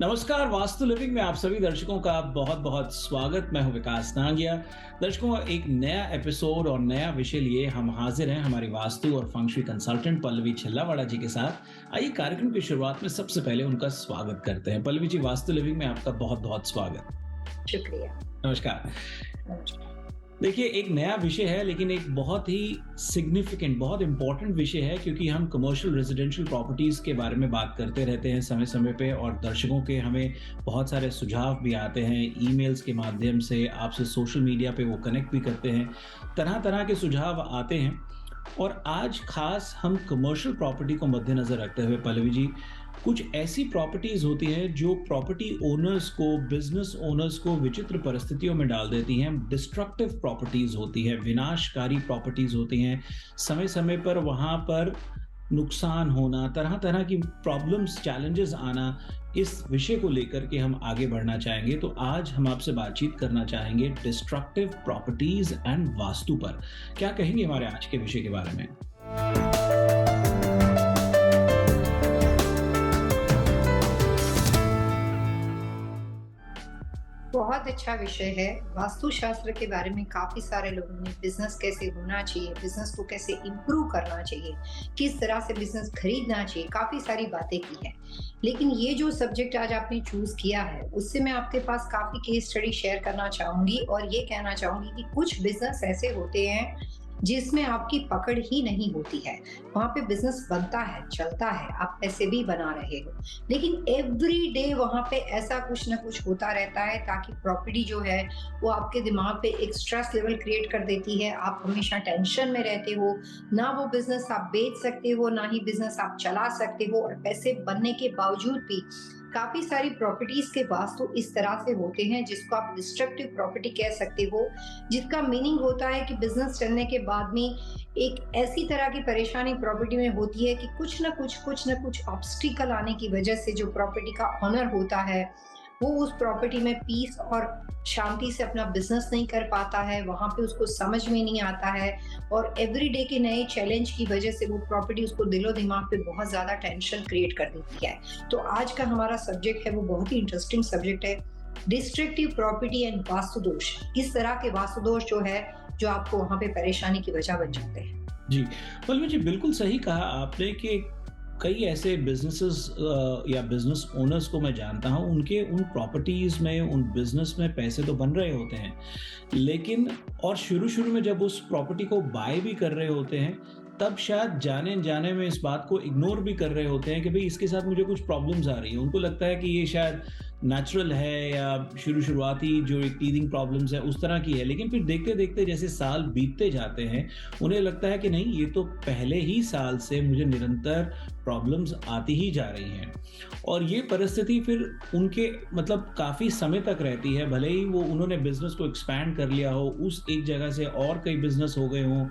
नमस्कार, वास्तु लिविंग में आप सभी दर्शकों का बहुत बहुत स्वागत। मैं हूं विकास नांगिया। दर्शकों, एक नया एपिसोड और नया विषय लिए हम हाजिर हैं हमारी वास्तु और फंग शुई कंसल्टेंट पल्लवी छिल्लावाड़ा जी के साथ। आइए कार्यक्रम की शुरुआत में सबसे पहले उनका स्वागत करते हैं। पल्लवी जी, वास्तु लिविंग में आपका बहुत बहुत स्वागत। शुक्रिया। नमस्कार। नमस्कार। देखिए, एक नया विषय है लेकिन एक बहुत ही सिग्निफिकेंट, बहुत इंपॉर्टेंट विषय है, क्योंकि हम कमर्शियल रेजिडेंशियल प्रॉपर्टीज के बारे में बात करते रहते हैं समय समय पे, और दर्शकों के हमें बहुत सारे सुझाव भी आते हैं ईमेल्स के माध्यम से, आपसे सोशल मीडिया पे वो कनेक्ट भी करते हैं, तरह तरह के सुझाव आते हैं। और आज खास हम कमर्शियल प्रॉपर्टी को मद्देनजर रखते हुए पल्लवी जी, कुछ ऐसी प्रॉपर्टीज होती हैं जो प्रॉपर्टी ओनर्स को, बिजनेस ओनर्स को विचित्र परिस्थितियों में डाल देती हैं। डिस्ट्रक्टिव प्रॉपर्टीज होती हैं, विनाशकारी प्रॉपर्टीज होती हैं। समय समय पर वहां पर नुकसान होना, तरह तरह की प्रॉब्लम्स, चैलेंजेस आना, इस विषय को लेकर के हम आगे बढ़ना चाहेंगे। तो आज हम आपसे बातचीत करना चाहेंगे डिस्ट्रक्टिव प्रॉपर्टीज एंड वास्तु पर। क्या कहेंगे हमारे आज के विषय के बारे में? बहुत अच्छा विषय है। वास्तुशास्त्र के बारे में काफी सारे लोगों ने बिजनेस कैसे होना चाहिए, बिजनेस को कैसे इम्प्रूव करना चाहिए, किस तरह से बिजनेस खरीदना चाहिए, काफी सारी बातें की है। लेकिन ये जो सब्जेक्ट आज आपने चूज किया है, उससे मैं आपके पास काफी केस स्टडी शेयर करना चाहूंगी और ये कहना चाहूंगी कि कुछ बिजनेस ऐसे होते हैं जिसमें आपकी पकड़ ही नहीं होती है। वहां पे बिजनेस बनता है, चलता है, आप पैसे भी बना रहे हो, लेकिन एवरी डे वहां पे ऐसा कुछ ना कुछ होता रहता है, ताकि प्रॉपर्टी जो है वो आपके दिमाग पे एक स्ट्रेस लेवल क्रिएट कर देती है। आप हमेशा टेंशन में रहते हो, ना वो बिजनेस आप बेच सकते हो, ना ही बिजनेस आप चला सकते हो, और पैसे बनने के बावजूद भी काफी सारी प्रॉपर्टीज के वास्तु इस तरह से होते हैं जिसको आप डिस्ट्रक्टिव प्रॉपर्टी कह सकते हो, जिसका मीनिंग होता है कि बिजनेस चलने के बाद में एक ऐसी तरह की परेशानी प्रॉपर्टी में होती है कि कुछ ना कुछ ऑब्स्टिकल आने की वजह से जो प्रॉपर्टी का ऑनर होता है वो उस प्रॉपर्टी में पीस और शांति से अपना बिजनेस नहीं कर पाता है, वहां पे उसको समझ में नहीं आता है, और एवरी डे के नए चैलेंज की वजह से वो प्रॉपर्टी उसको दिलो दिमाग पे बहुत ज्यादा टेंशन क्रिएट कर देती है। तो आज का हमारा सब्जेक्ट है वो बहुत ही इंटरेस्टिंग सब्जेक्ट है, डिस्ट्रक्टिव प्रॉपर्टी एंड वास्तु दोष। इस तरह के वास्तु दोष जो है जो आपको वहां पे परेशानी की वजह बन जाते हैं। जी, पल्लवी जी, बिल्कुल सही कहा आपने कि कई ऐसे बिजनेसेस या बिजनेस ओनर्स को मैं जानता हूं, उनके उन प्रॉपर्टीज में, उन बिजनेस में पैसे तो बन रहे होते हैं, लेकिन और शुरू में जब उस प्रॉपर्टी को बाय भी कर रहे होते हैं, तब शायद जाने जाने में इस बात को इग्नोर भी कर रहे होते हैं कि भाई इसके साथ मुझे कुछ प्रॉब्लम्स आ रही हैं। उनको लगता है कि ये शायद नेचुरल है या शुरुआती जो एक टीथिंग प्रॉब्लम्स है उस तरह की है, लेकिन फिर देखते देखते जैसे साल बीतते जाते हैं, उन्हें लगता है कि नहीं, ये तो पहले ही साल से मुझे निरंतर प्रॉब्लम्स आती ही जा रही हैं। और ये परिस्थिति फिर उनके मतलब काफ़ी समय तक रहती है, भले ही वो उन्होंने बिजनेस को एक्सपैंड कर लिया हो, उस एक जगह से और कई बिजनेस हो गए हों,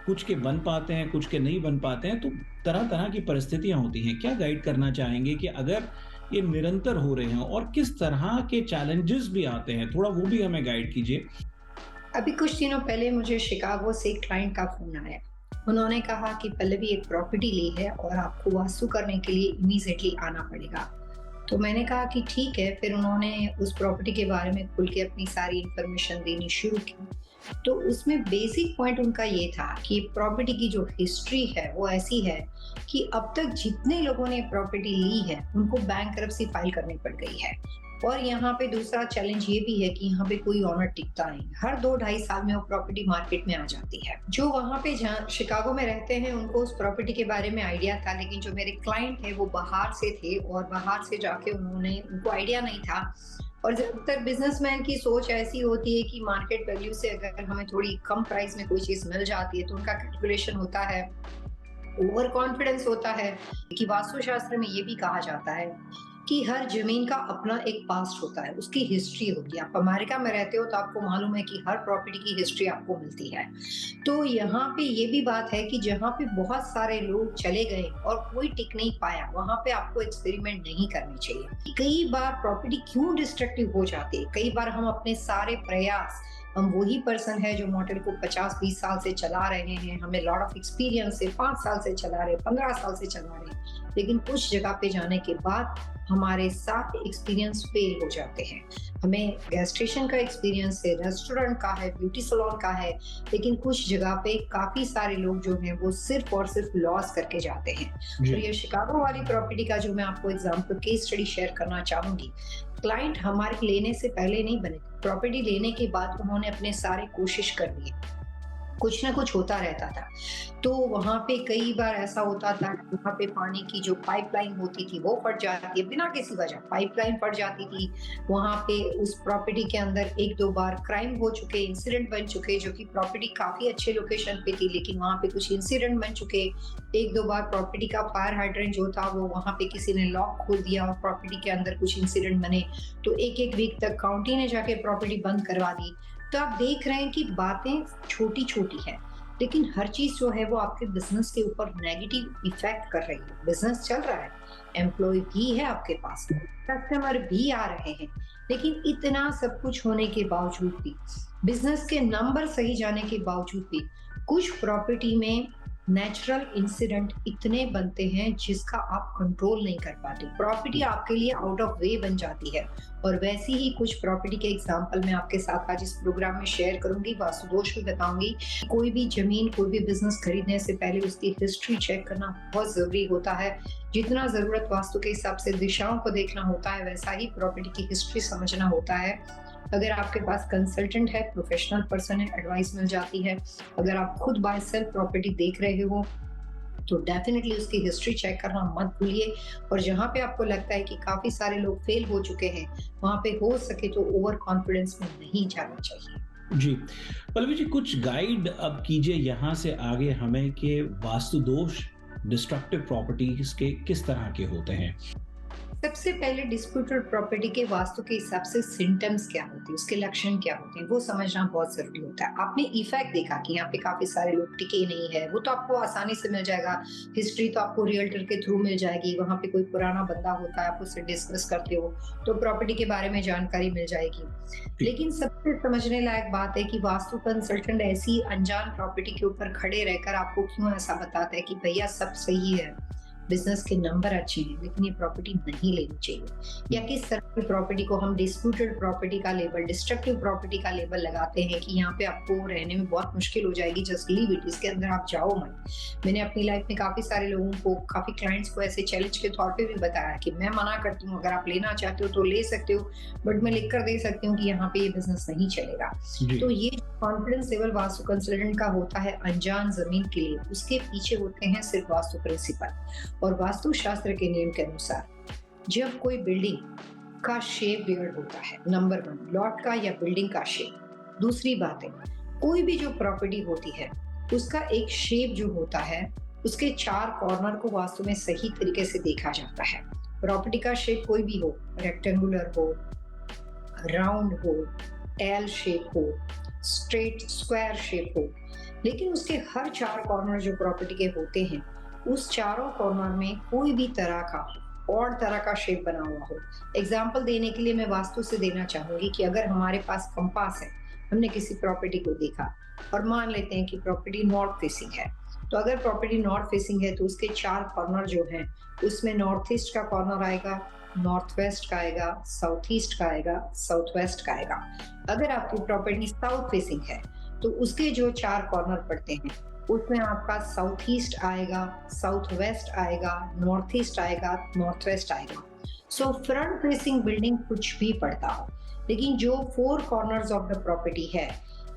कुछ के बन पाते हैं, कुछ के नहीं बन पाते हैं, तो तरह तरह की परिस्थितियां होती हैं। क्या गाइड करना चाहेंगे कि अगर ये निरंतर हो रहे हैं और किस तरह के चैलेंजेस भी आते हैं, थोड़ा वो भी हमें गाइड कीजिए। अभी कुछ दिनों पहले मुझे शिकागो से एक क्लाइंट का फोन आया। उन्होंने कहा कि पल्लवी, एक प्रॉपर्टी ली है और आपको वास्तु करने के लिए इमीडिएटली आना पड़ेगा। तो मैंने कहा कि ठीक है। फिर उन्होंने उस प्रॉपर्टी के बारे में खुल के अपनी सारी इंफॉर्मेशन देनी शुरू की। तो उसमें बेसिक पॉइंट उनका ये था कि प्रॉपर्टी की जो हिस्ट्री है वो ऐसी है कि अब तक जितने लोगों ने प्रॉपर्टी ली है उनको बैंकरप्सी फाइल करनी पड़ गई है। और यहाँ पे दूसरा चैलेंज ये भी है कि यहाँ पे कोई ऑनर टिकता नहीं, हर 2-2.5 साल में वो प्रॉपर्टी मार्केट में आ जाती है। जो वहाँ पे जहाँ शिकागो में रहते हैं उनको उस प्रॉपर्टी के बारे में आइडिया था, लेकिन जो मेरे क्लाइंट है वो बाहर से थे और बाहर से जाके उनको आइडिया नहीं था। और ज्यादातर बिजनेसमैन की सोच ऐसी होती है कि मार्केट वैल्यू से अगर हमें थोड़ी कम प्राइस में कोई चीज मिल जाती है तो उनका कैलकुलेशन होता है, ओवर कॉन्फिडेंस होता है। कि वास्तुशास्त्र में ये भी कहा जाता है कि हर जमीन का अपना एक पास्ट होता है, उसकी हिस्ट्री होती है। आप अमेरिका में रहते हो तो आपको मालूम है कि हर प्रॉपर्टी की हिस्ट्री आपको मिलती है। तो यहाँ पे ये भी बात है कि जहाँ पे बहुत सारे लोग चले गए और कोई टिक नहीं पाया, वहां पे आपको एक्सपेरिमेंट नहीं करनी चाहिए। कई बार प्रॉपर्टी क्यों डिस्ट्रक्टिव हो जाती है, कई बार हम अपने सारे प्रयास, हम वही पर्सन है जो मॉडल को 50-20 साल से चला रहे हैं, हमें लॉट ऑफ एक्सपीरियंस है, 5 साल से चला रहे, 15 साल से चला रहे, लेकिन कुछ जगह पे जाने के बाद हमारे साथ एक्सपीरियंस फेल हो जाते हैं। हमें गैस स्टेशन का एक्सपीरियंस है, रेस्टोरेंट का है, ब्यूटी सैलून का है, लेकिन कुछ जगह पे काफ़ी सारे लोग जो हैं वो सिर्फ़ और सिर्फ़ लॉस करके जाते हैं। और जी, ये शिकागो वाली प्रॉपर्टी का जो मैं आपको एग्ज़ाम्पल केस स्टडी शेयर करना चाहूँगी, क्लाइंट हमारे लेने से पहले नहीं बने थे। प्रॉपर्टी लेने के बाद उन्होंने अपने सारे कोशिश कर लिए। कुछ ना कुछ होता रहता था। तो वहाँ पे कई बार ऐसा होता था कि वहाँ पे पानी की जो पाइपलाइन होती थी वो फट जाती है बिना किसी वजह, पाइपलाइन फट जाती थी। वहाँ पे उस प्रॉपर्टी के अंदर 1-2 बार क्राइम हो चुके, इंसिडेंट बन चुके, जो कि प्रॉपर्टी काफ़ी अच्छे लोकेशन पे थी, लेकिन वहाँ पे कुछ इंसिडेंट बन चुके। 1-2 बार प्रॉपर्टी का फायर हाइड्रेंट जो था वो वहाँ पे किसी ने लॉक खोल दिया और प्रॉपर्टी के अंदर कुछ इंसिडेंट बने। तो 1-1 वीक तक काउंटी ने जाके प्रॉपर्टी बंद करवा दी। तो आप देख रहे हैं कि बातें छोटी-छोटी हैं, लेकिन हर चीज़ जो है वो आपके बिज़नेस के ऊपर नेगेटिव इफ़ेक्ट कर रही है। बिज़नेस चल रहा है, एम्प्लॉयी भी है आपके पास, कस्टमर भी आ रहे हैं, लेकिन इतना सब कुछ होने के बावजूद भी, बिज़नेस के नंबर सही जाने के बावजूद भी, कुछ प्रॉपर्टी में नेचुरल इंसिडेंट इतने बनते हैं जिसका आप कंट्रोल नहीं कर पाते। प्रॉपर्टी आपके लिए आउट ऑफ वे बन जाती है। और वैसी ही कुछ प्रॉपर्टी के एग्जाम्पल मैं आपके साथ आज इस प्रोग्राम में शेयर करूंगी, वास्तु दोष भी बताऊंगी। कोई भी जमीन, कोई भी बिजनेस खरीदने से पहले उसकी हिस्ट्री चेक करना बहुत जरूरी होता है। जितना जरूरत वास्तु के हिसाब से दिशाओं को देखना होता है, वैसा ही प्रॉपर्टी की हिस्ट्री समझना होता है। अगर आपके पास कंसल्टेंट है, प्रोफेशनल पर्सन है, एडवाइस मिल जाती है। अगर आप खुद बाय सेल प्रॉपर्टी देख रहे हो तो डेफिनेटली उसकी हिस्ट्री चेक करना मत भूलिए। और जहाँ पे आपको लगता है कि काफी सारे लोग फेल हो चुके हैं, वहां पे हो सके तो ओवर कॉन्फिडेंस में नहीं जाना चाहिए। जी। पल्लवी जी, कुछ गाइड अब कीजिए यहाँ से आगे हमें कि वास्तु दोष डिस्ट्रक्टिव प्रॉपर्टीज़ के किस तरह के होते हैं? सबसे पहले डिस्प्यूटेड प्रॉपर्टी के वास्तु के हिसाब से सिम्टम्स क्या होते हैं, उसके लक्षण क्या होते हैं, वो समझना बहुत जरूरी होता है। आपने इफेक्ट देखा कि यहाँ पे काफी सारे लोग टिके नहीं है, वो तो आपको आसानी से मिल जाएगा। हिस्ट्री तो आपको रियल्टर के थ्रू मिल जाएगी। वहां पे कोई पुराना बंदा होता है, आप उससे डिस्कस करते हो तो प्रॉपर्टी के बारे में जानकारी मिल जाएगी। जी, लेकिन सबसे समझने लायक बात है कि वास्तु कंसल्टेंट ऐसी अनजान प्रॉपर्टी के ऊपर खड़े रहकर आपको क्यों ऐसा बताता है कि भैया सब सही है, बिजनेस के नंबर अच्छे हैं, लेकिन ये प्रॉपर्टी नहीं लेनी चाहिए। या हुँ, किस तरह की प्रॉपर्टी को हम डिस्प्यूटेड प्रॉपर्टी का लेबल, डिस्ट्रक्टिव प्रॉपर्टी का लेबल लगाते हैं कि यहाँ पे आपको रहने में बहुत मुश्किल हो जाएगी, जस्ट लीव इट, इसके अंदर आप जाओ मत। मैंने अपनी लाइफ में काफी सारे लोगों को, काफी क्लाइंट्स को ऐसे चैलेंज के तौर पे भी बताया कि मैं मना करती हूँ, अगर आप लेना चाहते हो तो ले सकते हो, बट मैं लिख कर दे सकती हूँ कि यहाँ पे ये बिजनेस नहीं चलेगा। जी, तो ये कॉन्फिडेंस लेवल वास्तु कंसल्टेंट का होता है अनजान जमीन के लिए, उसके पीछे होते हैं सिर्फ वास्तु प्रिंसिपल। और वास्तु शास्त्र के नियम के अनुसार जब कोई बिल्डिंग का शेप वियर्ड होता है, नंबर 1 लॉट का या बिल्डिंग का शेप। दूसरी बात है, कोई भी जो प्रॉपर्टी होती है उसका एक शेप जो होता है, उसके 4 कॉर्नर को वास्तु में सही तरीके से देखा जाता है। प्रॉपर्टी का शेप कोई भी हो, रेक्टेंगुलर हो, राउंड हो, एल शेप हो, स्ट्रेट स्क्वायर शेप हो, लेकिन उसके हर 4 कॉर्नर जो प्रॉपर्टी के होते हैं, उस चारों कॉर्नर में कोई भी तरह का और तरह का शेप बना हुआ हो। एग्जाम्पल देने के लिए मैं वास्तु से देना चाहूंगी कि अगर हमारे पास कंपास है, हमने किसी प्रॉपर्टी को देखा और मान लेते हैं कि प्रॉपर्टी नॉर्थ फेसिंग है, तो अगर प्रॉपर्टी नॉर्थ फेसिंग है तो उसके 4 कॉर्नर जो हैं, उसमें नॉर्थ ईस्ट का कॉर्नर आएगा, नॉर्थ वेस्ट का आएगा, साउथ ईस्ट का आएगा, साउथ वेस्ट का आएगा। अगर आपकी प्रॉपर्टी साउथ फेसिंग है तो उसके जो 4 कॉर्नर पड़ते हैं, उसमें आपका साउथ ईस्ट आएगा, साउथ वेस्ट आएगा, नॉर्थ ईस्ट आएगा, नॉर्थ वेस्ट आएगा। सो फ्रंट फेसिंग बिल्डिंग कुछ भी पड़ता हो, लेकिन जो 4 कॉर्नर्स ऑफ द प्रॉपर्टी है,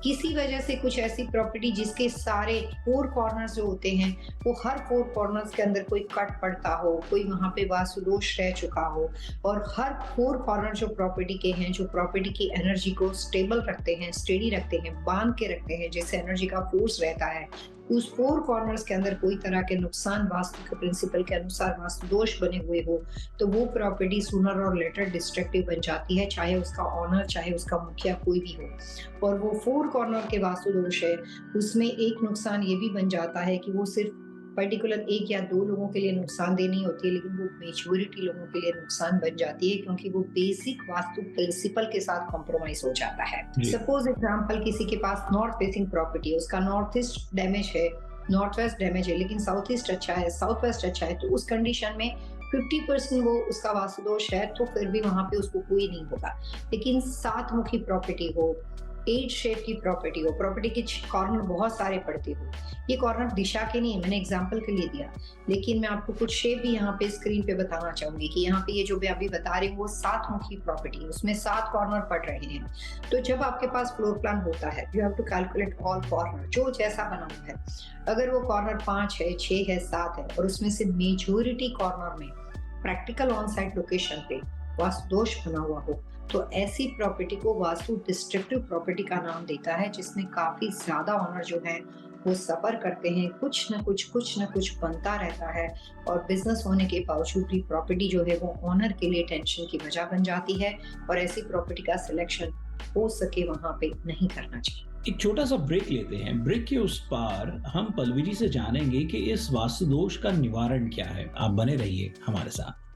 किसी वजह से कुछ ऐसी प्रॉपर्टी जिसके सारे 4 कॉर्नर्स जो होते हैं, वो हर 4 कॉर्नर्स के अंदर कोई कट पड़ता हो, कोई वहां पे वास्तु दोष रह चुका हो, और हर 4 कॉर्नर जो प्रॉपर्टी के हैं, जो प्रॉपर्टी की एनर्जी को स्टेबल रखते हैं, स्टेडी रखते हैं, बांध के रखते हैं, जैसे एनर्जी का फोर्स रहता है, उस 4 कॉर्नर्स के अंदर कोई तरह के नुकसान वास्तु के प्रिंसिपल के अनुसार वास्तु दोष बने हुए हो, तो वो प्रॉपर्टी सूनर और लेटर डिस्ट्रक्टिव बन जाती है, चाहे उसका ऑनर, चाहे उसका मुखिया कोई भी हो। और वो 4 कॉर्नर के वास्तु दोष है, उसमें एक नुकसान ये भी बन जाता है कि वो सिर्फ पर्टिकुलर 1 या 2 लोगों के लिए नुकसानदेह नहीं होती है, लेकिन वो मेजॉरिटी लोगों के लिए नुकसान बन जाती है, क्योंकि वो बेसिक वास्तु प्रिंसिपल के साथ कॉम्प्रोमाइज हो जाता है। जी, सपोज एग्जांपल, किसी के पास नॉर्थ फेसिंग प्रॉपर्टी है, उसका नॉर्थ ईस्ट डैमेज है, नॉर्थ वेस्ट डैमेज है, लेकिन साउथ ईस्ट अच्छा है, साउथ वेस्ट अच्छा है, तो उस कंडीशन में 50% वो उसका वास्तु दोष है तो फिर भी वहाँ पे उसको कोई नहीं होगा। लेकिन 7 मुखी प्रॉपर्टी हो, 8 शेप की प्रॉपर्टी हो, प्रॉपर्टी के कॉर्नर बहुत सारे पड़ते हो। ये कॉर्नर दिशा के नहीं है, मैंने एग्जांपल के लिए दिया। लेकिन मैं आपको कुछ शेप भी यहाँ पे स्क्रीन पे बताना चाहूंगी कि यहाँ पे ये जो मैं अभी बता रही हूँ वो 7 मुखी प्रॉपर्टी है, उसमें 7 कॉर्नर पड़ रहे हैं। तो जब आपके पास फ्लोर प्लान होता है, you have to calculate all corner जो जैसा बना हुआ है। अगर वो कॉर्नर 5 है, 6 है, 7 है और उसमें से मेजोरिटी कॉर्नर में प्रैक्टिकल ऑन साइट लोकेशन पे वास्तु दोष बना हुआ हो, तो ऐसी प्रॉपर्टी को वास्तु डिस्ट्रक्टिव प्रॉपर्टी का नाम देता है, जिसमें काफी ज्यादा ऑनर जो है वो सफर करते हैं, कुछ न कुछ बनता रहता है और बिजनेस होने के बावजूद भी प्रॉपर्टी जो है वो ऑनर के लिए टेंशन की वजह बन जाती है और ऐसी प्रॉपर्टी का सिलेक्शन हो सके वहां पे नहीं करना चाहिए। एक छोटा सा ब्रेक लेते हैं। ब्रेक के उस पार हम पल्लवी जी से जानेंगे कि इस वास्तु दोष का निवारण क्या है। आप बने रहिए हमारे साथ।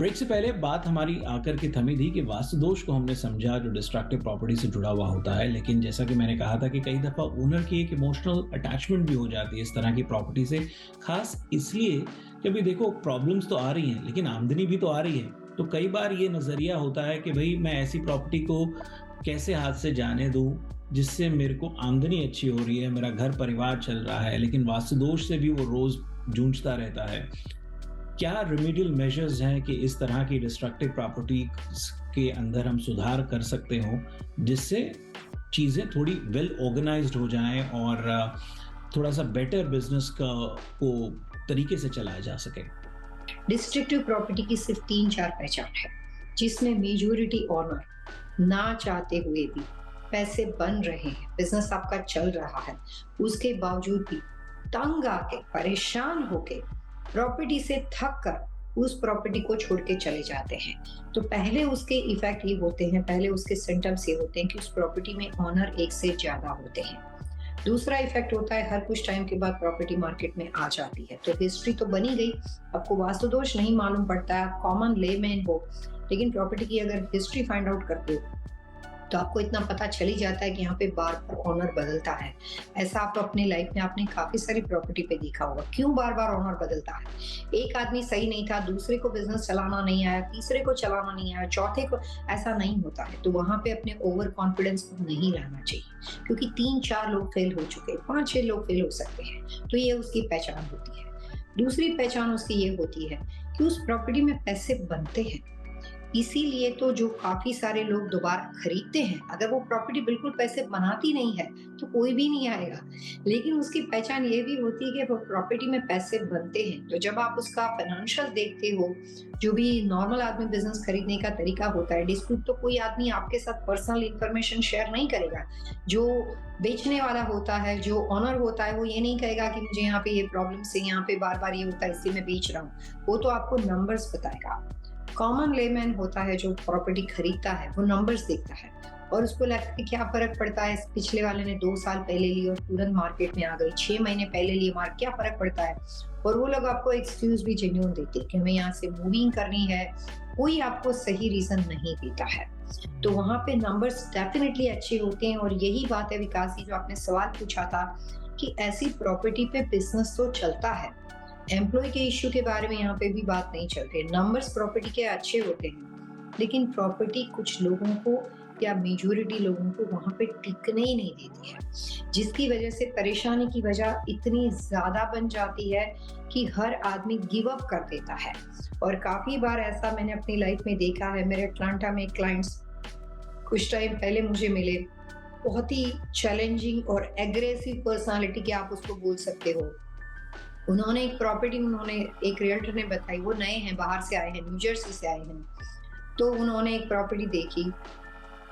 ब्रेक से पहले बात हमारी आकर के थमी थी कि वास्तु दोष को हमने समझा जो डिस्ट्रक्टिव प्रॉपर्टी से जुड़ा हुआ होता है, लेकिन जैसा कि मैंने कहा था कि कई दफा ओनर की एक इमोशनल अटैचमेंट भी हो जाती है इस तरह की प्रॉपर्टी से, खास इसलिए कि अभी देखो प्रॉब्लम्स तो आ रही हैं लेकिन आमदनी भी तो आ रही है। तो कई बार ये नजरिया होता है कि भाई मैं ऐसी प्रॉपर्टी को कैसे हाथ से जाने दूं जिससे मेरे को आमदनी अच्छी हो रही है, मेरा घर परिवार चल रहा है, लेकिन वास्तु दोष से भी वो रोज जूझता रहता है। क्या रेमेडियल मेजर्स हैं कि इस तरह की डिस्ट्रक्टिव प्रॉपर्टी के अंदर हम सुधार कर सकते हो जिससे चीज़ें थोड़ी वेल ऑर्गेनाइज्ड हो जाएं और थोड़ा सा बेटर बिजनेस को तरीके से चलाया जा सके? डिस्ट्रक्टिव प्रॉपर्टी की सिर्फ 3-4 पहचान है, जिसमें मेजोरिटी ऑनर ना चाहते हुए भी पैसे बन रहे हैं, बिजनेस आपका चल रहा है, उसके बावजूद भी तंग आके परेशान होके प्रॉपर्टी से थक कर उस प्रॉपर्टी को छोड़ के चले जाते हैं। तो पहले उसके इफेक्ट ये होते हैं, पहले उसके सिम्टम्स ये होते हैं कि उस प्रॉपर्टी में ऑनर एक से ज्यादा होते हैं। दूसरा इफेक्ट होता है हर कुछ टाइम के बाद प्रॉपर्टी मार्केट में आ जाती है। तो हिस्ट्री तो बनी गई, आपको वास्तु दोष नहीं मालूम पड़ता है, कॉमन लेमैन हो, लेकिन प्रॉपर्टी की अगर हिस्ट्री फाइंड आउट करते हो तो आपको इतना पता चल ही जाता है कि यहाँ पे बार बार ऑनर बदलता है। ऐसा आप अपने लाइफ में आपने काफी सारी प्रॉपर्टी पे देखा होगा। क्यों बार बार ऑनर बदलता है? एक आदमी सही नहीं था, दूसरे को बिजनेस चलाना नहीं आया, तीसरे को चलाना नहीं आया, चौथे को, ऐसा नहीं होता है। तो वहां पे अपने ओवर कॉन्फिडेंस को नहीं लाना चाहिए, क्योंकि 3-4 लोग फेल हो चुके, 5-6 लोग फेल हो सकते हैं। तो ये उसकी पहचान होती है। दूसरी पहचान उसकी ये होती है कि उस प्रॉपर्टी में पैसे बनते हैं, इसीलिए तो जो काफी सारे लोग दोबारा खरीदते हैं। अगर वो प्रॉपर्टी बिल्कुल पैसे बनाती नहीं है तो कोई भी नहीं आएगा, लेकिन उसकी पहचान ये भी होती है कि वो प्रॉपर्टी में पैसे बनते हैं। तो जब आप उसका फाइनेंशियल देखते हो, जो भी नॉर्मल आदमी बिजनेस खरीदने का तरीका होता है, डिस्प्यूट तो कोई आदमी आपके साथ पर्सनल इंफॉर्मेशन शेयर नहीं करेगा। जो बेचने वाला होता है, जो ऑनर होता है, वो ये नहीं कहेगा कि मुझे यहाँ पे ये प्रॉब्लम से, यहाँ पे बार बार ये होता है इसलिए मैं बेच रहा हूँ। वो तो आपको नंबर्स बताएगा। कॉमन लेमैन होता है जो प्रॉपर्टी खरीदता है, वो नंबर्स देखता है और उसको लगता है क्या फर्क पड़ता है, पिछले वाले ने 2 साल पहले ली और तुरंत मार्केट में आ गई, 6 महीने पहले लिए मार्केट, क्या फर्क पड़ता है। और वो लोग आपको एक्सक्यूज भी जेन्युइन देते हैं कि हमें यहाँ से मूविंग करनी है, कोई आपको सही रीजन नहीं देता है। तो वहां पे नंबर्स डेफिनेटली अच्छे होते हैं। और यही बात है विकास जी, जो आपने सवाल पूछा था कि ऐसी प्रॉपर्टी पे बिजनेस तो चलता है, एम्प्लॉय के इश्यू के बारे में यहाँ पे भी बात नहीं चल रही। नंबर्स प्रॉपर्टी के अच्छे होते हैं, लेकिन प्रॉपर्टी कुछ लोगों को या मेजोरिटी लोगों को वहां पे टिकने ही नहीं देती है, जिसकी वजह से परेशानी की वजह इतनी ज्यादा बन जाती है कि हर आदमी गिव अप कर देता है। और काफी बार ऐसा मैंने अपनी लाइफ में देखा है। मेरे अटलांटा में क्लाइंट्स कुछ टाइम पहले मुझे मिले, बहुत ही चैलेंजिंग और एग्रेसिव पर्सनालिटी के आप उसको बोल सकते हो। उन्होंने एक प्रॉपर्टी, उन्होंने एक रियल्टर ने बताई, वो नए हैं, बाहर से आए हैं, न्यू जर्सी से आए हैं। तो उन्होंने एक प्रॉपर्टी देखी,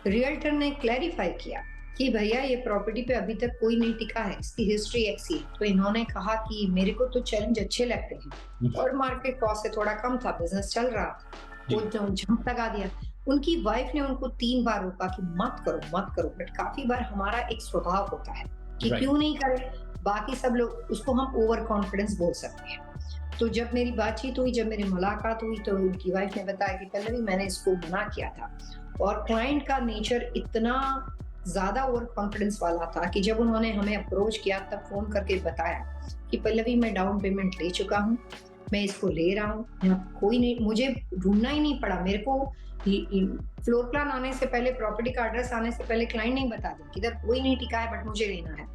रियल्टर ने क्लैरिफाई किया कि भैया ये प्रॉपर्टी पे अभी तक कोई नहीं टिका है, इसकी हिस्ट्री ऐसी है। तो इन्होंने कहा कि मेरे को तो चैलेंज अच्छे लगते हैं और मार्केट कॉस्ट से थोड़ा कम था, बिजनेस चल रहा था, वो जंप लगा दिया। उनकी वाइफ ने उनको 3 बार रोका कि मत करो, मत करो, बट काफ़ी बार हमारा एक स्वभाव होता है कि राइट। क्यों नहीं करें? बाकी सब लोग उसको हम ओवर कॉन्फिडेंस बोल सकते हैं। तो जब मेरी बातचीत हुई, जब मेरी मुलाकात हुई तो उनकी वाइफ ने बताया कि पल्लवी मैंने इसको मना किया था और क्लाइंट का नेचर इतना ज़्यादा ओवर कॉन्फिडेंस वाला था कि जब उन्होंने हमें अप्रोच किया तब फ़ोन करके बताया कि पल्लवी मैं डाउन पेमेंट ले चुका हूँ, मैं इसको ले रहा हूँ, यहाँ कोई नहीं मुझे ढूँढना ही नहीं पड़ा। मेरे को फ्लोर प्लान आने से पहले, प्रॉपर्टी का एड्रेस आने से पहले क्लाइंट ने ही बता दिया कि इधर कोई नहीं टिका है बट मुझे लेना है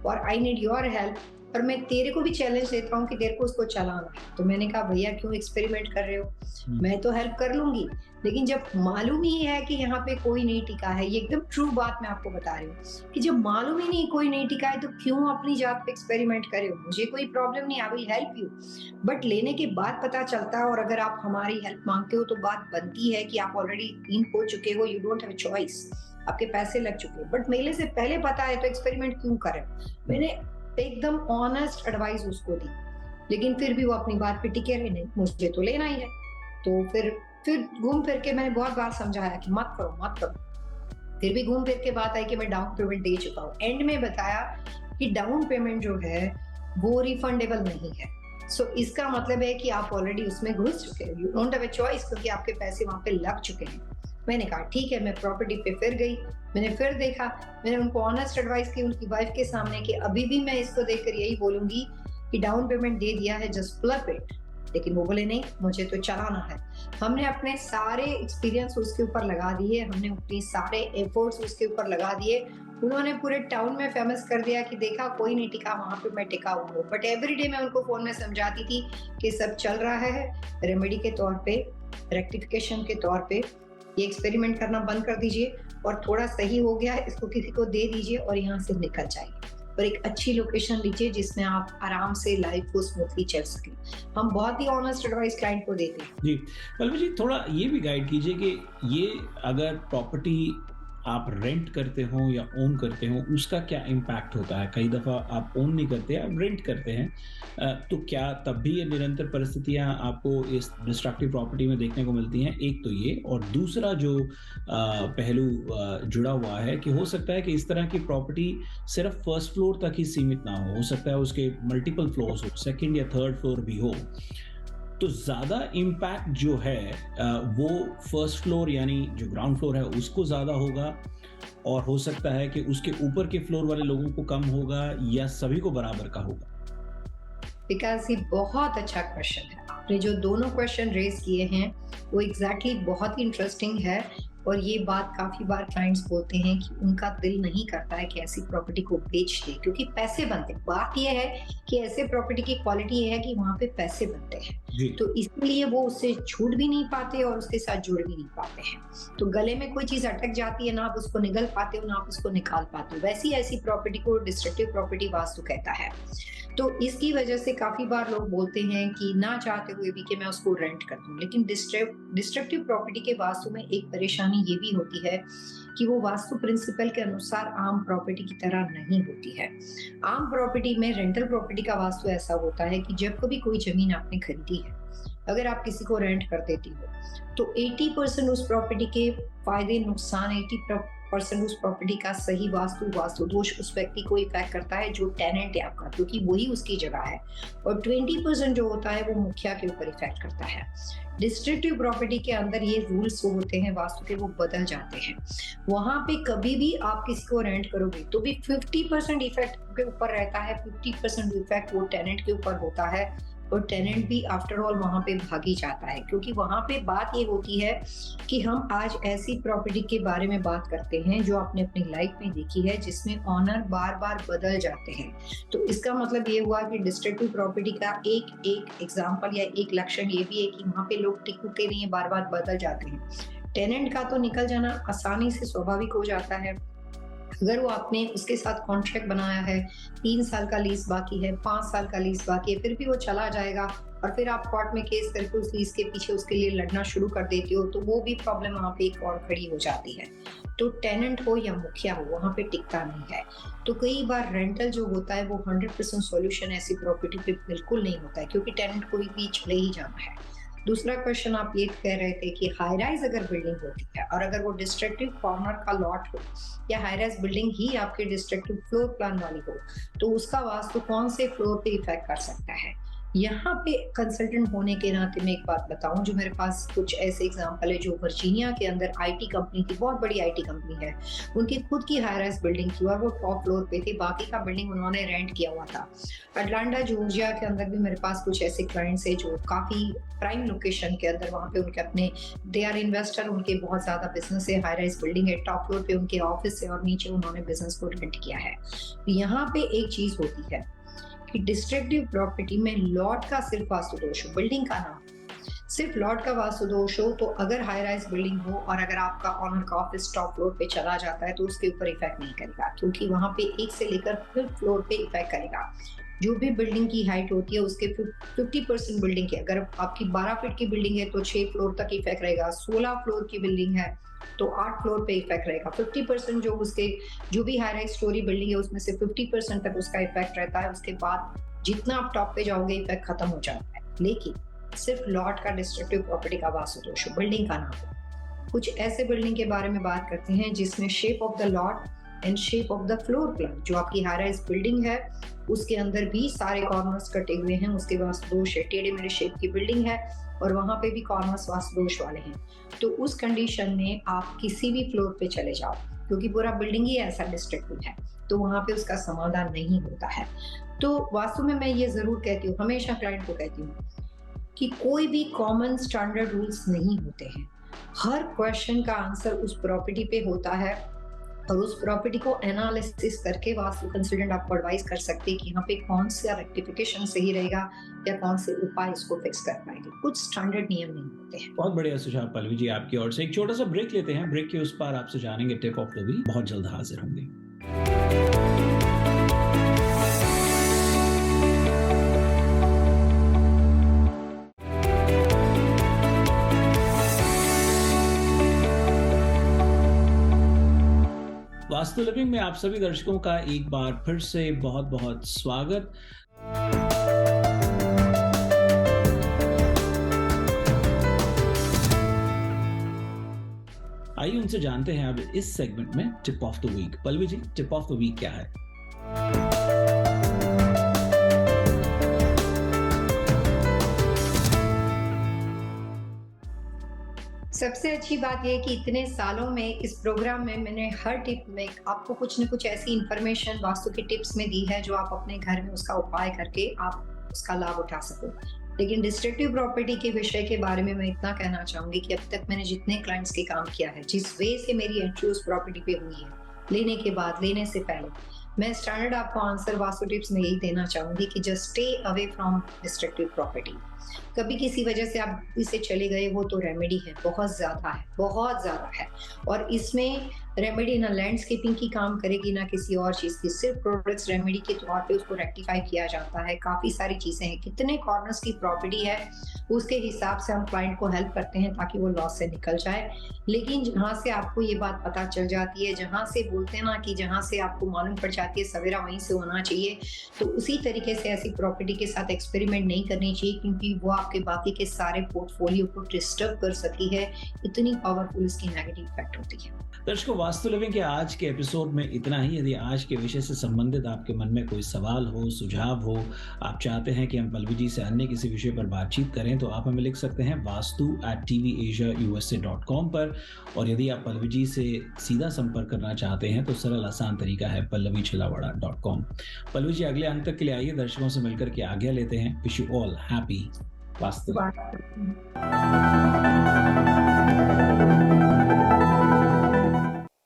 और आई नीड योर हेल्प और मैं तेरे को भी चैलेंज देता हूँ कि तेरे को उसको चलाना है। तो मैंने कहा भैया क्यों एक्सपेरिमेंट कर रहे हो? हुँ, मैं तो हेल्प कर लूँगी, लेकिन जब मालूम ही है कि यहाँ पे कोई नहीं टिका है, ये एकदम ट्रू बात मैं आपको बता रही हूँ कि जब मालूम ही नहीं कोई नहीं टिका है तो क्यों अपनी जात पे एक्सपेरिमेंट करे हो? मुझे कोई प्रॉब्लम नहीं, I will help you. But लेने के बाद पता चलता है और अगर आप हमारी हेल्प माँगते हो तो बात बनती है कि आप ऑलरेडी इन हो चुके हो, you don't have a choice, आपके पैसे लग चुके हैं। बट मेले से पहले पता है तो एक्सपेरिमेंट क्यों करें? हुँ, मैंने एकदम ऑनेस्ट एडवाइस उसको दी, लेकिन फिर भी वो अपनी बात पे टिके रहे, नहीं मुझे तो लेना ही है। तो फिर घूम फिर के मैंने बहुत बार समझाया कि मत करो, मत करो। फिर भी घूम फिर के बात आई कि मैं डाउन पेमेंट दे चुका हूँ। एंड में बताया कि डाउन पेमेंट जो है वो रिफंडेबल नहीं है। सो इसका मतलब है कि आप ऑलरेडी उसमें घुस चुके हो, you don't have a choice क्योंकि आपके पैसे वहां पे लग चुके हैं। मैंने कहा ठीक है, मैं प्रॉपर्टी पे फिर गई, मैंने फिर देखा, मैंने उनको ऑनेस्ट एडवाइस की उनकी वाइफ के सामने कि अभी भी मैं इसको देखकर यही बोलूंगी कि डाउन पेमेंट दे दिया है, जस्ट फ्लिप इट। लेकिन वो बोले नहीं, मुझे तो चलाना है। हमने अपने सारे एक्सपीरियंस उसके ऊपर लगा दिए, हमने अपने सारे एफर्ट्स उसके ऊपर लगा दिए। उन्होंने पूरे टाउन में फेमस कर दिया कि देखा कोई नहीं टिका वहां पे, मैं टिका हुआ हूँ। बट एवरी डे मैं उनको फोन में समझाती थी कि सब चल रहा है रेमेडी के तौर पे, रेक्टिफिकेशन के तौर पे, ये एक्सपेरिमेंट करना बंद कर दीजिए और थोड़ा सही हो गया है इसको किसी को दे दीजिए और यहाँ से निकल जाइए और एक अच्छी लोकेशन लीजिए जिसमें आप आराम से लाइफ को स्मूथली चल सके। हम बहुत ही ऑनेस्ट एडवाइस क्लाइंट को देते हैं। जी। पल्लवी जी, थोड़ा ये भी गाइड कीजिए कि ये अगर प्रॉपर्टी आप रेंट करते हो या ओन करते हो, उसका क्या इम्पैक्ट होता है? कई दफ़ा आप ओन नहीं करते, आप रेंट करते हैं। तो क्या तब भी ये निरंतर परिस्थितियाँ आपको इस डिस्ट्रक्टिव प्रॉपर्टी में देखने को मिलती हैं? एक तो ये, और दूसरा जो पहलू जुड़ा हुआ है कि हो सकता है कि इस तरह की प्रॉपर्टी सिर्फ़ फर्स्ट फ्लोर तक ही सीमित ना हो सकता है उसके मल्टीपल फ्लोर्स हो, सेकंड या थर्ड फ्लोर भी हो। तो ज़्यादा इम्पैक्ट जो है वो फर्स्ट फ्लोर यानी जो ग्राउंड फ्लोर है उसको ज़्यादा होगा, और हो सकता है कि उसके ऊपर के फ्लोर वाले लोगों को कम होगा, या सभी को बराबर का होगा? बिकॉज़ ये बहुत अच्छा क्वेश्चन है। आपने जो दोनों क्वेश्चन रेज़ किए हैं, वो एग्ज़ैक्टली बहुत ही इंटरेस्टिंग है और ये बात काफ़ी बार क्लाइंट्स बोलते हैं कि उनका दिल नहीं करता है कि ऐसी प्रॉपर्टी को बेच दें क्योंकि पैसे बनते हैं। बात ये है कि ऐसे प्रॉपर्टी की क्वालिटी ये है कि वहाँ पे पैसे बनते हैं। जी। तो इसलिए वो उससे छूट भी नहीं पाते और उसके साथ जुड़ भी नहीं पाते हैं। तो गले में कोई चीज़ अटक जाती है, ना आप उसको निगल पाते हो, ना आप उसको निकाल पाते हो। वैसी ऐसी प्रॉपर्टी को डिस्ट्रक्टिव प्रॉपर्टी वास्तु कहता है। तो इसकी वजह से काफ़ी बार लोग बोलते हैं कि ना चाहते हुए भी कि मैं उसको रेंट कर दूँ। लेकिन डिस्ट्रक्टिव प्रॉपर्टी के वास्तु में एक परेशानी ये भी होती है कि वो वास्तु प्रिंसिपल के अनुसार आम प्रॉपर्टी की तरह नहीं होती है। आम प्रॉपर्टी में, रेंटल प्रॉपर्टी का वास्तु ऐसा होता है कि जब कभी कोई ज़मीन आपने खरीदी है, अगर आप किसी को रेंट कर देती हो, तो 80% उस प्रॉपर्टी के फ़ायदे, नुकसान, 80% उस प्रॉपर्टी का सही वास्तु दोष उस व्यक्ति को इफ़ेक्ट करता है जो टेनेंट है आपका, क्योंकि वही उसकी जगह है, और 20% जो होता है वो मुखिया के ऊपर इफ़ेक्ट करता है। डिस्ट्रक्टिव प्रॉपर्टी के अंदर ये रूल्स जो होते हैं वास्तु के, वो बदल जाते हैं। वहाँ पे कभी भी आप किसी को रेंट करोगे तो भी 50% इफ़ेक्ट के ऊपर रहता है, 50% इफ़ेक्ट वो टेनेंट के ऊपर होता है और टेनेंट भी आफ्टर ऑल वहाँ पे भागी जाता है, क्योंकि वहाँ पे बात ये होती है कि हम आज ऐसी प्रॉपर्टी के बारे में बात करते हैं जो आपने अपनी लाइफ में देखी है जिसमें ऑनर बार बार बदल जाते हैं। तो इसका मतलब ये हुआ कि डिस्ट्रक्टिव प्रॉपर्टी का एक एग्जाम्पल या एक लक्षण ये भी है कि वहाँ पे लोग टिकते नहीं है, बार बार बदल जाते हैं। टेनेंट का तो निकल जाना आसानी से स्वाभाविक हो जाता है। अगर वो आपने उसके साथ कॉन्ट्रैक्ट बनाया है, 3 साल का लीज बाकी है, 5 साल का लीज बाकी है, फिर भी वो चला जाएगा और फिर आप कोर्ट में केस करके उस लीज के पीछे उसके लिए लड़ना शुरू कर देती हो, तो वो भी प्रॉब्लम वहाँ पे एक और खड़ी हो जाती है। तो टेनेंट हो या मुखिया हो, वहाँ पे टिकता नहीं है। तो कई बार रेंटल जो होता है वो 100% सॉल्यूशन ऐसी प्रॉपर्टी पे बिल्कुल नहीं होता है, क्योंकि टेनेंट को भी बीच ले ही जाना है। दूसरा क्वेश्चन आप ये कह रहे थे कि हाई राइज अगर बिल्डिंग होती है और अगर वो डिस्ट्रक्टिव कॉर्नर का लॉट हो या हाई राइज बिल्डिंग ही आपके डिस्ट्रक्टिव फ्लोर प्लान वाली हो, तो उसका वास्तु कौन से फ्लोर पे इफेक्ट कर सकता है। यहाँ पे कंसल्टेंट होने के नाते मैं एक बात बताऊं, जो मेरे पास कुछ ऐसे एग्जांपल है जो वर्जीनिया के अंदर आईटी कंपनी थी, बहुत बड़ी आईटी कंपनी है, उनकी खुद की हाई राइज बिल्डिंग थी और वो टॉप फ्लोर पे थी, बाकी का बिल्डिंग उन्होंने रेंट किया हुआ था। अटलांटा जॉर्जिया के अंदर भी मेरे पास कुछ ऐसे क्लाइंट्स है जो काफी प्राइम लोकेशन के अंदर, वहां पे उनके अपने दे आर इन्वेस्टर, उनके बहुत ज्यादा बिजनेस है, हाई राइज बिल्डिंग है, टॉप फ्लोर पे उनके ऑफिस है और नीचे उन्होंने बिजनेस को रेंट किया है। तो यहाँ पे एक चीज होती है कि डिस्ट्रक्टिव प्रॉपर्टी में लॉट का सिर्फ वास्तु दोष हो, बिल्डिंग का ना, सिर्फ लॉट का वास्तु दोष हो, तो अगर हाई राइज बिल्डिंग हो और अगर आपका ऑनर का ऑफिस टॉप फ्लोर पे चला जाता है तो उसके ऊपर इफेक्ट नहीं करेगा, क्योंकि वहां पे 1 से लेकर 5th फ्लोर पे इफेक्ट करेगा। जो भी बिल्डिंग की हाइट होती है उसके 50% बिल्डिंग की, अगर आपकी 12 फीट की बिल्डिंग है तो 6 फ्लोर तक इफेक्ट रहेगा, 16 फ्लोर की बिल्डिंग है तो 8 फ्लोर पे इफेक्ट रहेगा। 50% जो उसके जो भी हाई राइज स्टोरी बिल्डिंग है उसमें से 50% तक उसका इफेक्ट रहता है, उसके बाद जितना आप टॉप पे जाओगे इफेक्ट खत्म हो जाता है। लेकिन सिर्फ लॉट का डिस्ट्रक्टिव प्रॉपर्टी का वास्तु दोष हो, बिल्डिंग का ना हो। कुछ ऐसे बिल्डिंग के बारे में बात करते हैं जिसमें shape of the lot and shape of the floor plan, जो आपकी हाई राइज बिल्डिंग है उसके अंदर भी सारे कॉर्नर्स कटे हुए हैं, उसके वास्तु दोष है, टेढ़े मेढ़े शेप की बिल्डिंग है और वहां पे भी कॉर्नर्स वास्तु दोष वाले हैं, तो उस कंडीशन में आप किसी भी फ्लोर पे चले जाओ, क्योंकि पूरा बिल्डिंग ही ऐसा डिस्ट्रक्टिव है, तो वहां पे उसका समाधान नहीं होता है। तो वास्तु में मैं ये जरूर कहती हूँ, हमेशा क्लाइंट को कहती हूँ कि कोई भी कॉमन स्टैंडर्ड रूल्स नहीं होते हैं। हर क्वेश्चन का आंसर उस प्रॉपर्टी पे होता है और उस प्रॉपर्टी को एनालिसिस करके वास्तु कंसल्टेंट आपको एडवाइस कर सकते हैं कि यहाँ पे कौन सा रेक्टिफिकेशन सही रहेगा या कौन से उपाय इसको फिक्स कर पाएंगे। कुछ स्टैंडर्ड नियम नहीं होते हैं। बहुत बढ़िया सुझाव पल्लवी जी आपकी ओर से। एक छोटा सा ब्रेक लेते हैं, ब्रेक के उस पार आपसे जानेंगे टिप ऑफ द वीक। बहुत जल्द हाजिर होंगे। वास्तु लिविंग में आप सभी दर्शकों का एक बार फिर से बहुत बहुत स्वागत। आइए उनसे जानते हैं अब इस सेगमेंट में tip of the week. Pallavi ji, tip of the week क्या है? सबसे अच्छी बात यह है कि इतने सालों में इस प्रोग्राम में मैंने हर टिप में आपको कुछ न कुछ ऐसी इंफॉर्मेशन वास्तु की टिप्स में दी है जो आप अपने घर में उसका उपाय करके आप उसका लाभ उठा सको। लेकिन डिस्ट्रक्टिव प्रॉपर्टी के विषय के बारे में मैं इतना कहना चाहूंगी कि अब तक मैंने जितने क्लाइंट्स के काम किया है, जिस वे से मेरी एंट्री उस प्रॉपर्टी पे हुई है, लेने के बाद, लेने से पहले, मैं स्टैंडर्ड आपको आंसर वास्तु टिप्स में यही देना चाहूंगी कि just stay away from destructive property. कभी किसी वजह से आप इसे चले गए हो तो रेमेडी है, बहुत ज्यादा है और इसमें रेमेडी ना लैंडस्केपिंग की काम करेगी ना किसी और चीज की, सिर्फ प्रोडक्ट्स रेमेडी के तौर पे उसको रेक्टिफाई किया जाता है। काफी सारी चीजें हैं, कितने कॉर्नर्स की प्रॉपर्टी है उसके हिसाब से हम क्लाइंट को हेल्प करते हैं ताकि वो लॉस से निकल जाए। लेकिन जहां से आपको ये बात पता चल जाती है, जहां से बोलते हैं ना कि जहां से आपको मालूम पड़ जाती है सवेरा वहीं से होना चाहिए, तो उसी तरीके से ऐसी प्रॉपर्टी के साथ एक्सपेरिमेंट नहीं करनी चाहिए, क्योंकि वो आपके बाकी के सारे पोर्टफोलियो को डिस्टर्ब कर सकती है। इतनी पावरफुल इसकी नेगेटिव इफेक्ट होती है। दर्शकों, वास्तु लिविंग के आज के एपिसोड में इतना ही। यदि आज के विषय से संबंधित आपके मन में कोई सवाल हो, सुझाव हो, आप चाहते हैं कि हम पल्लवी जी से अन्य किसी विषय पर बातचीत करें, तो आप हमें लिख सकते हैं vastu@tvasiausa.com पर। और यदि आप पल्लवी जी से सीधा संपर्क करना चाहते हैं तो सरल आसान तरीका है pallavichilawada.com। पल्लवी जी, अगले अंक तक के लिए आइए दर्शकों से मिलकर के आज्ञा लेते हैं। Wish you all happy vastu.